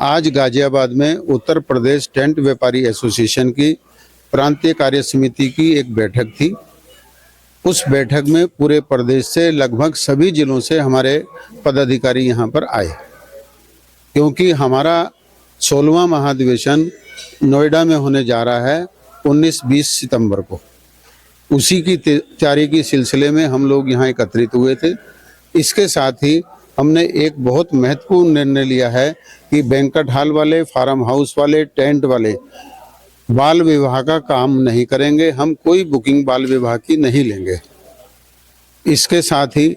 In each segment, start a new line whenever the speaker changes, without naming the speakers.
आज गाजियाबाद में उत्तर प्रदेश टेंट व्यापारी एसोसिएशन की प्रांतीय कार्य समिति की एक बैठक थी। उस बैठक में पूरे प्रदेश से लगभग सभी जिलों से हमारे पदाधिकारी यहाँ पर आए, क्योंकि हमारा 16वां महाधिवेशन नोएडा में होने जा रहा है 19-20 सितंबर को। उसी की तैयारी के सिलसिले में हम लोग यहाँ एकत्रित हुए थे। इसके साथ ही हमने एक बहुत महत्वपूर्ण निर्णय लिया है कि बैंक्वेट हॉल वाले, फार्म हाउस वाले, टेंट वाले बाल विवाह का काम नहीं करेंगे। हम कोई बुकिंग बाल विवाह की नहीं लेंगे। इसके साथ ही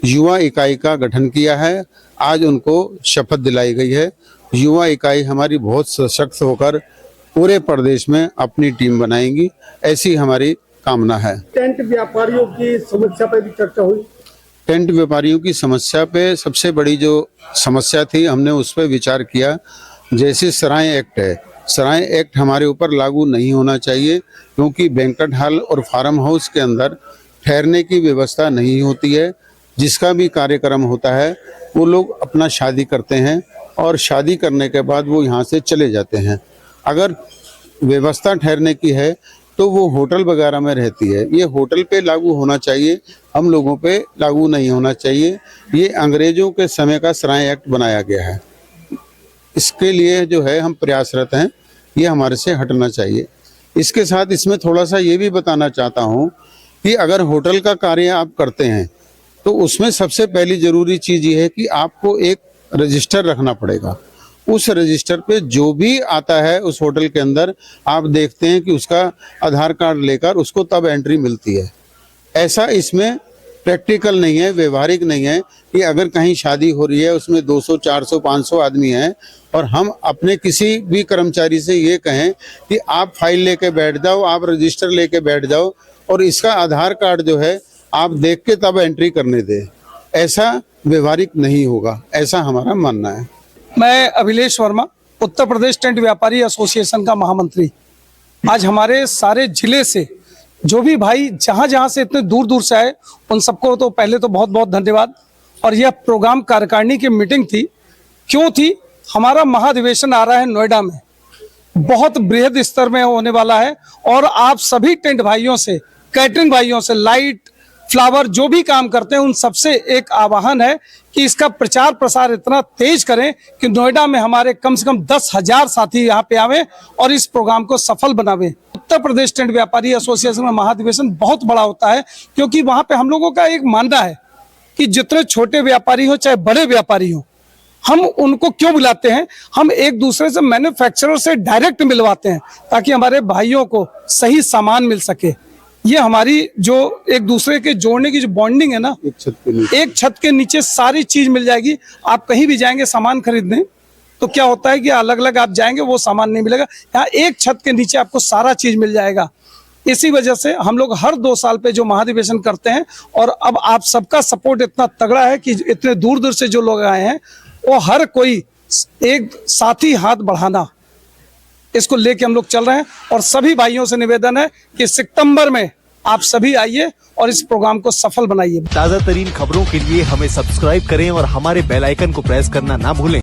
युवा इकाई का गठन किया है। आज उनको शपथ दिलाई गई है। युवा इकाई हमारी बहुत सशक्त होकर पूरे प्रदेश में अपनी टीम बनाएंगी, ऐसी हमारी कामना है।
टेंट व्यापारियों की समस्या पर भी चर्चा हुई।
टेंट व्यापारियों की समस्या पे सबसे बड़ी जो समस्या थी, हमने उस पर विचार किया। जैसे सराय एक्ट है, सराय एक्ट हमारे ऊपर लागू नहीं होना चाहिए, क्योंकि बैंक्वेट हॉल और फार्म हाउस के अंदर ठहरने की व्यवस्था नहीं होती है। जिसका भी कार्यक्रम होता है वो लोग अपना शादी करते हैं और शादी करने के बाद वो यहाँ से चले जाते हैं। अगर व्यवस्था ठहरने की है तो वो होटल वगैरह में रहती है। ये होटल पे लागू होना चाहिए, हम लोगों पे लागू नहीं होना चाहिए। ये अंग्रेजों के समय का सराय एक्ट बनाया गया है। इसके लिए जो है हम प्रयासरत हैं, ये हमारे से हटना चाहिए। इसके साथ इसमें थोड़ा सा ये भी बताना चाहता हूँ कि अगर होटल का कार्य आप करते हैं तो उसमें सबसे पहली ज़रूरी चीज़ ये है कि आपको एक रजिस्टर रखना पड़ेगा। उस रजिस्टर पे जो भी आता है उस होटल के अंदर, आप देखते हैं कि उसका आधार कार्ड लेकर उसको तब एंट्री मिलती है। ऐसा इसमें प्रैक्टिकल नहीं है, व्यवहारिक नहीं है कि अगर कहीं शादी हो रही है उसमें 200, 400, 500 आदमी हैं और हम अपने किसी भी कर्मचारी से ये कहें कि आप फाइल लेके बैठ जाओ, आप रजिस्टर लेके बैठ जाओ और इसका आधार कार्ड जो है आप देख के तब एंट्री करने दें। ऐसा व्यवहारिक नहीं होगा, ऐसा हमारा मानना है।
मैं अभिलेश वर्मा, उत्तर प्रदेश टेंट व्यापारी एसोसिएशन का महामंत्री। आज हमारे सारे जिले से जो भी भाई जहां से इतने दूर दूर से आए, उन सबको तो पहले तो बहुत बहुत धन्यवाद। और यह प्रोग्राम कार्यकारिणी की मीटिंग थी। क्यों थी? हमारा महाधिवेशन आ रहा है नोएडा में, बहुत बृहद स्तर में होने वाला है। और आप सभी टेंट भाइयों से, कैटरिंग भाइयों से, लाइट, फ्लावर जो भी काम करते हैं, उन सबसे एक आह्वान है कि इसका प्रचार प्रसार इतना तेज करें कि नोएडा में हमारे कम से कम 10,000 साथी यहाँ पे आवे और इस प्रोग्राम को सफल बनावे। उत्तर प्रदेश टेंट व्यापारी एसोसिएशन में महाधिवेशन बहुत बड़ा होता है, क्योंकि वहाँ पे हम लोगों का एक मानना है कि जितने छोटे व्यापारी हो चाहे बड़े व्यापारी हो, हम उनको क्यों बुलाते हैं? हम एक दूसरे से, मैन्युफैक्चरर से डायरेक्ट मिलवाते हैं ताकि हमारे भाइयों को सही सामान मिल सके। ये हमारी जो एक दूसरे के जोड़ने की जो बॉन्डिंग है ना, एक छत के नीचे सारी चीज मिल जाएगी। आप कहीं भी जाएंगे सामान खरीदने तो क्या होता है कि अलग अलग आप जाएंगे, वो सामान नहीं मिलेगा। यहाँ एक छत के नीचे आपको सारा चीज मिल जाएगा। इसी वजह से हम लोग हर 2 साल पे जो महाधिवेशन करते हैं, और अब आप सबका सपोर्ट इतना तगड़ा है कि इतने दूर दूर से जो लोग आए हैं, वो हर कोई एक साथी हाथ बढ़ाना, इसको लेके हम लोग चल रहे हैं। और सभी भाइयों से निवेदन है कि सितंबर में आप सभी आइए और इस प्रोग्राम को सफल बनाइए।
ताजा तरीन खबरों के लिए हमें सब्सक्राइब करें और हमारे बेल आइकन को प्रेस करना ना भूलें।